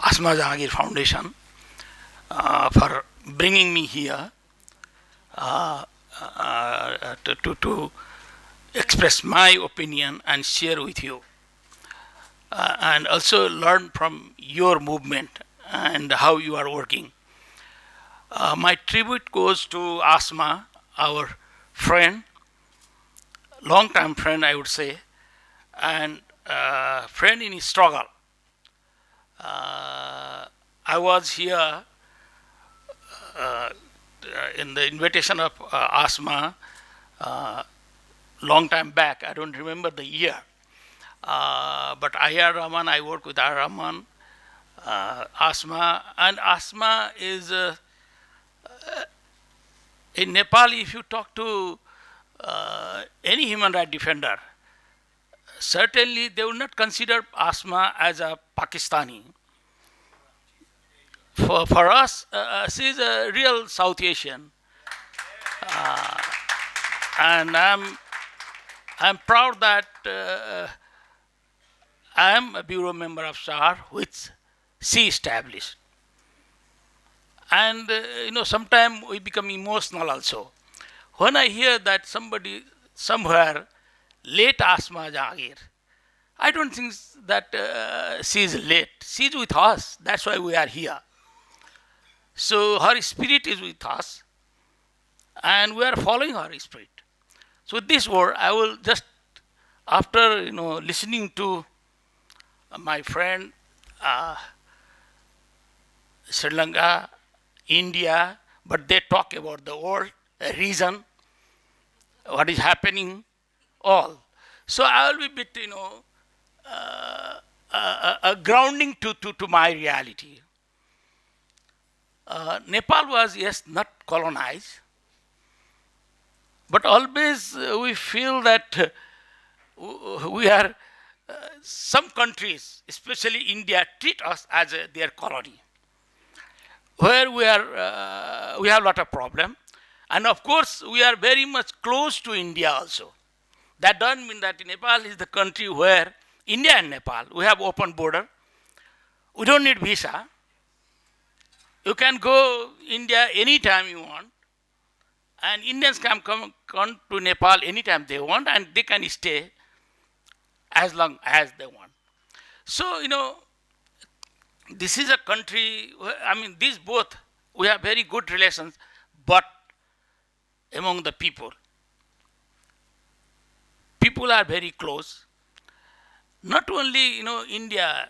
Asma Jahangir Foundation for bringing me here to express my opinion and share with you, and also learn from your movement and how you are working. My tribute goes to Asma, our friend, long-time friend, I would say, and friend in his struggle. I was here in the invitation of Asma long time back. I don't remember the year. But I.R. Rahman, I work with R. Rahman, Asma, and Asma is in Nepal. If you talk to any human rights defender, certainly they will not consider Asma as a Pakistani. For us, she is a real South Asian, and I'm proud that I am a bureau member of SAR, which she established. And sometimes we become emotional also. When I hear that somebody somewhere late Asma Jahangir, I don't think that she is late. She is with us. That's why we are here. So her spirit is with us, and we are following her spirit. So with this word, I will just, after listening to my friend Sri Lanka, India, but they talk about the world, the reason, what is happening, all. So I will be a bit, grounding to my reality. Nepal was, yes, not colonized, but always we feel that we are, some countries, especially India, treat us as their colony, where we have a lot of problem. And of course, we are very much close to India also. That doesn't mean that Nepal is the country where India and Nepal, we have open border. We don't need visa. You can go India anytime you want, and Indians can come to Nepal anytime they want, and they can stay as long as they want. So, this is a country where, these both, we have very good relations, but among the people are very close. Not only, India,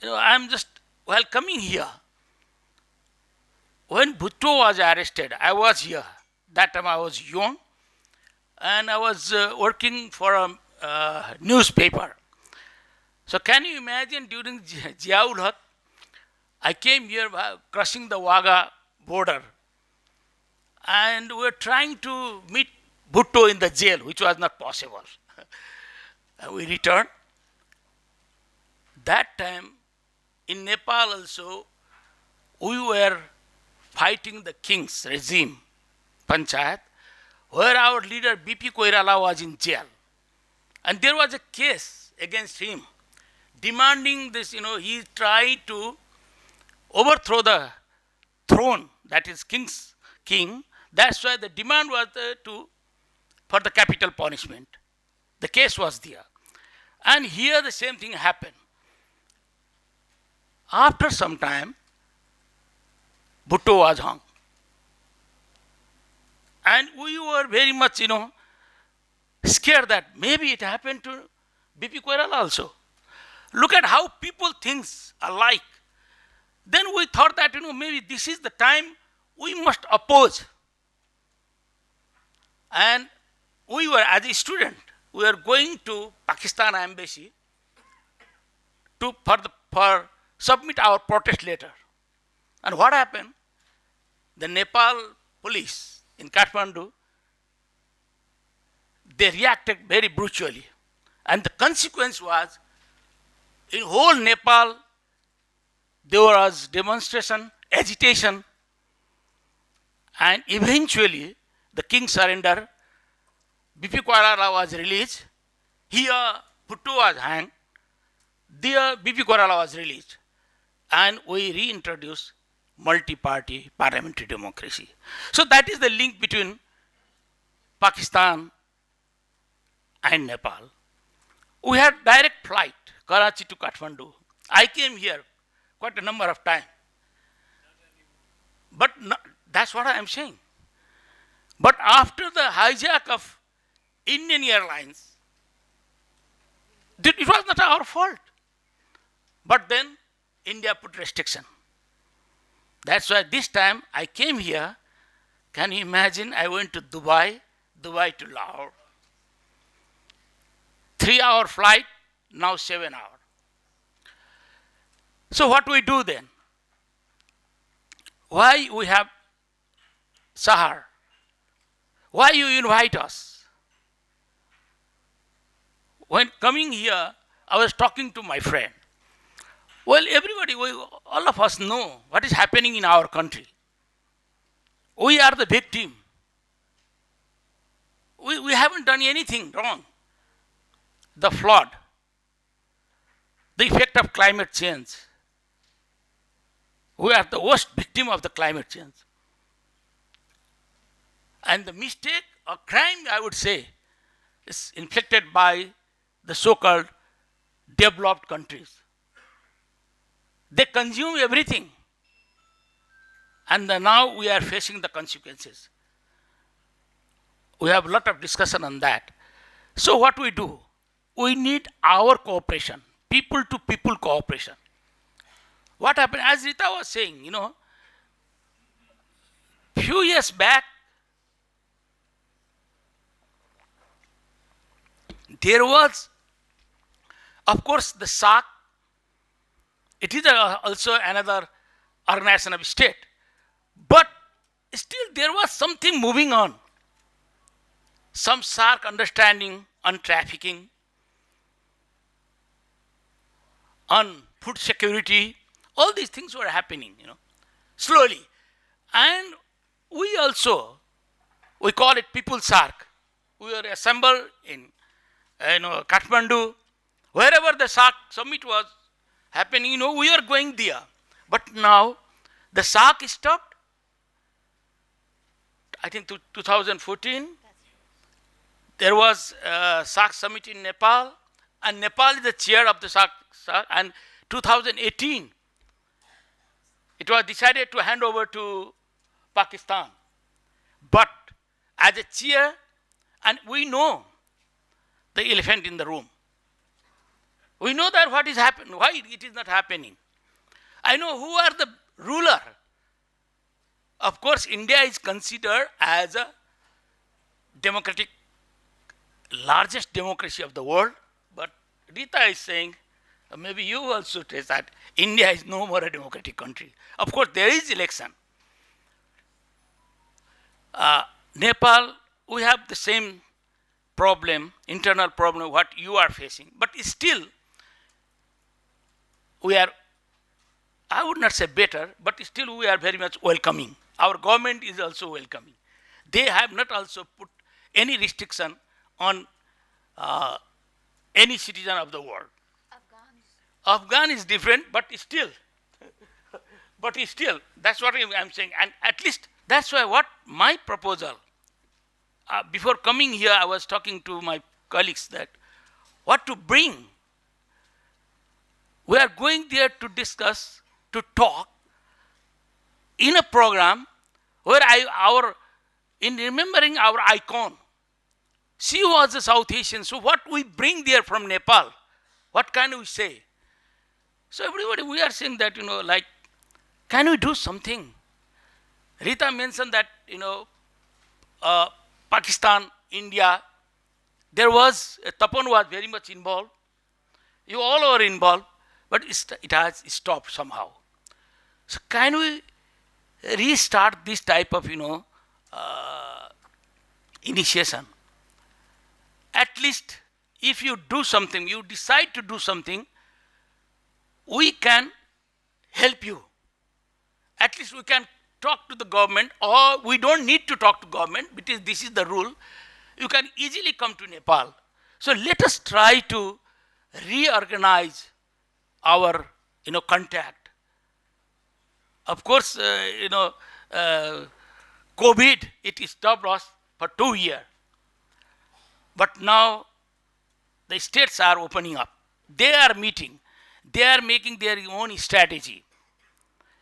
I'm just, while coming here, when Bhutto was arrested, I was here. That time I was young, and I was working for a newspaper. So can you imagine, during Ziaul Haq, I came here crossing the Wagah border, and we were trying to meet Bhutto in the jail, which was not possible. We returned. That time, in Nepal also, we were fighting the king's regime, Panchayat, where our leader B.P. Koirala was in jail. And there was a case against him, demanding this, he tried to overthrow the throne, that is king. That's why the demand was for the capital punishment. The case was there. And here the same thing happened. After some time, Bhutto was hung. And we were very much, scared that maybe it happened to B.P. Koirala also. Look at how people think alike. Then we thought that, maybe this is the time we must oppose. And we were, as a student, we were going to Pakistan embassy for submit our protest letter. And what happened? The Nepal police in Kathmandu, they reacted very brutally. And the consequence was, in whole Nepal, there was demonstration, agitation, and eventually the king surrendered. B.P. Koirala was released. Here, Bhutto was hanged. There, B.P. Koirala was released. and we reintroduce multi-party parliamentary democracy. So that is the link between Pakistan and Nepal. We had direct flight, Karachi to Kathmandu. I came here quite a number of times. But no, that's what I am saying. But after the hijack of Indian Airlines, it was not our fault. But then India put restriction. That's why this time I came here. Can you imagine? I went to Dubai to Lahore. 3-hour flight, now 7 hours. So what we do then? Why we have Sahar? Why you invite us? When coming here, I was talking to my friend. Well, everybody, all of us know what is happening in our country. We are the victim. We haven't done anything wrong. The flood, the effect of climate change. We are the worst victim of the climate change. And the mistake or crime, I would say, is inflicted by the so-called developed countries. They consume everything. And now we are facing the consequences. We have a lot of discussion on that. So what we do? We need our cooperation, people-to-people cooperation. What happened, as Rita was saying, few years back, there was, of course, the SAC. It is also another organization of state. But still there was something moving on. Some SAC understanding on trafficking, on food security, all these things were happening, slowly. And we also, we call it People SAC. We were assembled in Kathmandu, wherever the SAC summit was happening, we are going there. But now the SAC stopped. I think 2014, there was a SAC summit in Nepal, and Nepal is the chair of the SAC. And 2018, it was decided to hand over to Pakistan. But as a chair, and we know the elephant in the room. We know that what is happening, why it is not happening. I know who are the ruler. Of course, India is considered as a democratic, largest democracy of the world. But Rita is saying, maybe you also say that India is no more a democratic country. Of course, there is election. Nepal, we have the same problem, internal problem, what you are facing. But still, we are, I would not say better, but still we are very much welcoming. Our government is also welcoming. They have not also put any restriction on any citizen of the world. Afghan is different, but still, that's what I'm saying. And at least that's why what my proposal, before coming here, I was talking to my colleagues that what to bring. We are going there to discuss, to talk in a program where in remembering our icon, she was a South Asian. So what we bring there from Nepal, what can we say? So everybody, we are saying that, can we do something? Rita mentioned that, Pakistan, India, there was, Tapan was very much involved. You all were involved, but it has stopped somehow. So can we restart this type of, initiation? At least if you do something, you decide to do something, we can help you. At least we can talk to the government, or we don't need to talk to government because this is the rule. You can easily come to Nepal. So let us try to reorganize our contact Of course, COVID, it stopped us for 2 years. But now the states are opening up. They are meeting. They are making their own strategy.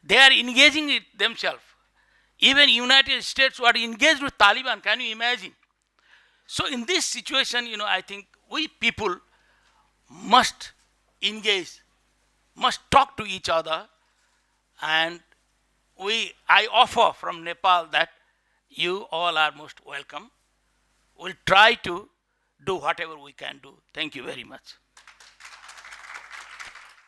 They are engaging it themselves. Even United States were engaged with Taliban. Can you imagine? So in this situation, I think we people must engage, must talk to each other, and I offer from Nepal that you all are most welcome. We'll try to do whatever we can do. Thank you very much.